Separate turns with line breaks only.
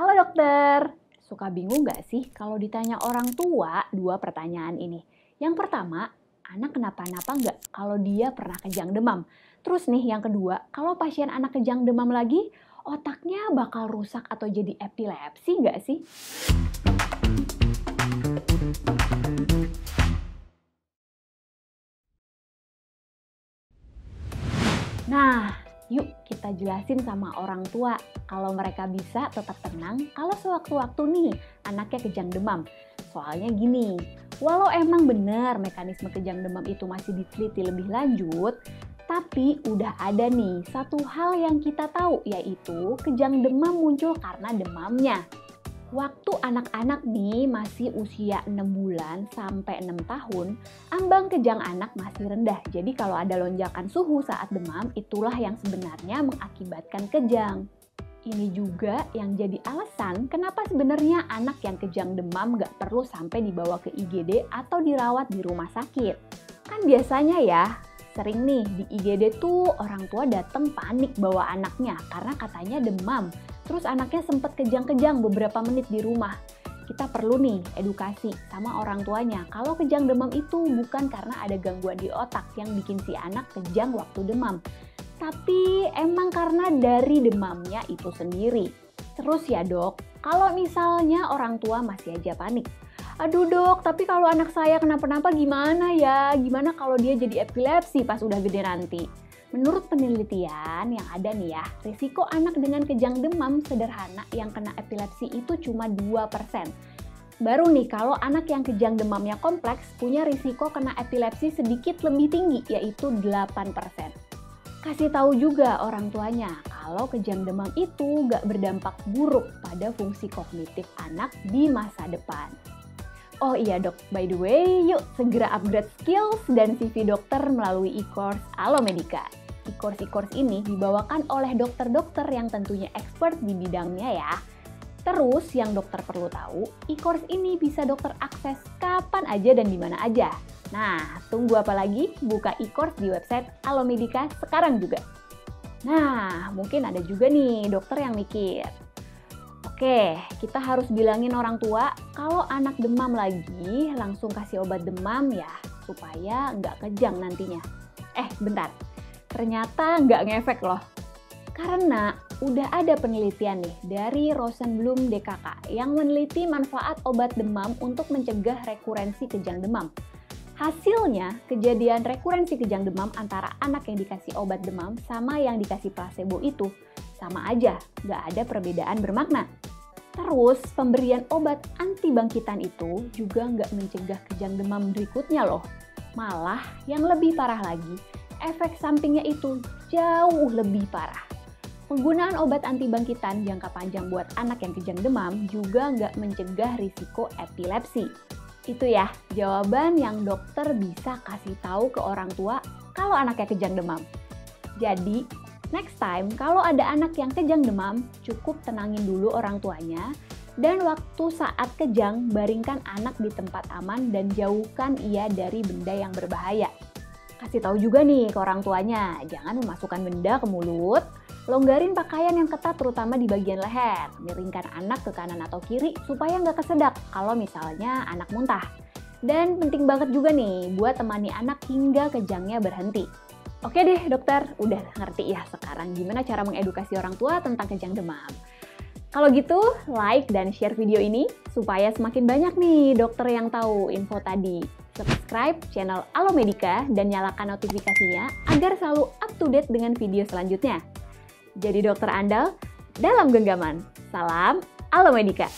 Halo dokter, suka bingung nggak sih kalau ditanya orang tua dua pertanyaan ini? Yang pertama, anak kenapa-napa nggak kalau dia pernah kejang demam? Terus nih yang kedua, kalau pasien anak kejang demam lagi, otaknya bakal rusak atau jadi epilepsi nggak sih? Nah, yuk kita jelasin sama orang tua kalau mereka bisa tetap tenang kalau sewaktu-waktu nih anaknya kejang demam. Soalnya gini, walau emang benar mekanisme kejang demam itu masih diteliti lebih lanjut, tapi udah ada nih satu hal yang kita tahu, yaitu kejang demam muncul karena demamnya. Waktu anak-anak nih masih usia 6 bulan sampai 6 tahun, ambang kejang anak masih rendah. Jadi kalau ada lonjakan suhu saat demam, itulah yang sebenarnya mengakibatkan kejang. Ini juga yang jadi alasan kenapa sebenarnya anak yang kejang demam nggak perlu sampai dibawa ke IGD atau dirawat di rumah sakit. Kan biasanya ya, sering nih di IGD tuh orang tua datang panik bawa anaknya karena katanya demam. Terus anaknya sempat kejang-kejang beberapa menit di rumah. Kita perlu nih edukasi sama orang tuanya kalau kejang demam itu bukan karena ada gangguan di otak yang bikin si anak kejang waktu demam. Tapi emang karena dari demamnya itu sendiri. Terus ya dok, kalau misalnya orang tua masih aja panik. Aduh dok, tapi kalau anak saya kenapa-napa gimana ya? Gimana kalau dia jadi epilepsi pas udah gede nanti? Menurut penelitian yang ada nih ya, risiko anak dengan kejang demam sederhana yang kena epilepsi itu cuma 2%. Baru nih kalau anak yang kejang demamnya kompleks punya risiko kena epilepsi sedikit lebih tinggi, yaitu 8%. Kasih tahu juga orang tuanya kalau kejang demam itu nggak berdampak buruk pada fungsi kognitif anak di masa depan. Oh iya dok, by the way, yuk segera upgrade skills dan CV dokter melalui e-course Alomedica. E-course ini dibawakan oleh dokter-dokter yang tentunya expert di bidangnya ya. Terus yang dokter perlu tahu, e-course ini bisa dokter akses kapan aja dan di mana aja. Nah, tunggu apa lagi? Buka e-course di website Alomedica sekarang juga. Nah, mungkin ada juga nih dokter yang mikir, oke, kita harus bilangin orang tua kalau anak demam lagi langsung kasih obat demam ya supaya nggak kejang nantinya. Bentar, ternyata nggak ngefek loh. Karena udah ada penelitian nih dari Rosenblum DKK yang meneliti manfaat obat demam untuk mencegah rekurensi kejang demam. Hasilnya, kejadian rekurensi kejang demam antara anak yang dikasih obat demam sama yang dikasih placebo itu sama aja, nggak ada perbedaan bermakna. Terus, pemberian obat anti bangkitan itu juga nggak mencegah kejang demam berikutnya loh. Malah, yang lebih parah lagi, efek sampingnya itu jauh lebih parah. Penggunaan obat anti bangkitan jangka panjang buat anak yang kejang demam juga nggak mencegah risiko epilepsi. Itu ya, jawaban yang dokter bisa kasih tahu ke orang tua kalau anaknya kejang demam. Jadi, next time, kalau ada anak yang kejang demam, cukup tenangin dulu orang tuanya, dan waktu saat kejang, baringkan anak di tempat aman dan jauhkan ia dari benda yang berbahaya. Kasih tahu juga nih ke orang tuanya, jangan memasukkan benda ke mulut, longgarin pakaian yang ketat terutama di bagian leher, miringkan anak ke kanan atau kiri supaya nggak kesedak kalau misalnya anak muntah. Dan penting banget juga nih buat temani anak hingga kejangnya berhenti. Oke deh dokter, udah ngerti ya sekarang gimana cara mengedukasi orang tua tentang kejang demam. Kalau gitu, like dan share video ini supaya semakin banyak nih dokter yang tahu info tadi. Subscribe channel Alomedica dan nyalakan notifikasinya agar selalu up to date dengan video selanjutnya. Jadi dokter andal dalam genggaman. Salam Alomedica.